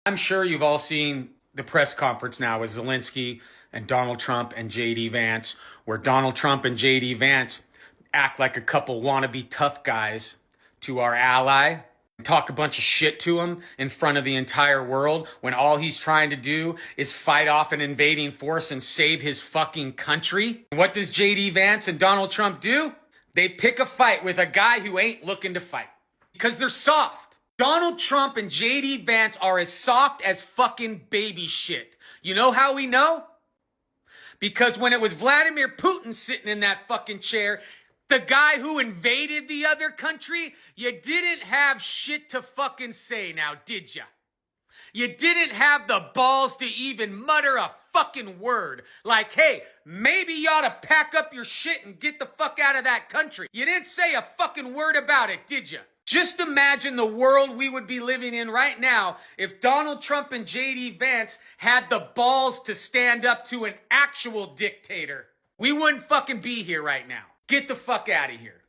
I'm sure you've all seen the press conference now with Zelensky and Donald Trump and J.D. Vance, where Donald Trump and J.D. Vance act like a couple wannabe tough guys to our ally, talk a bunch of shit to him in front of the entire world when all he's trying to do is fight off an invading force and save his fucking country. And what does J.D. Vance and Donald Trump do? They pick a fight with a guy who ain't looking to fight because they're soft. Donald Trump and J.D. Vance are as soft as fucking baby shit. You know how we know? Because when it was Vladimir Putin sitting in that fucking chair, the guy who invaded the other country, you didn't have shit to fucking say now, did ya? You didn't have the balls to even mutter a fucking word. Like, hey, maybe you ought to pack up your shit and get the fuck out of that country. You didn't say a fucking word about it, did ya? Just imagine the world we would be living in right now if Donald Trump and J.D. Vance had the balls to stand up to an actual dictator. We wouldn't fucking be here right now. Get the fuck out of here.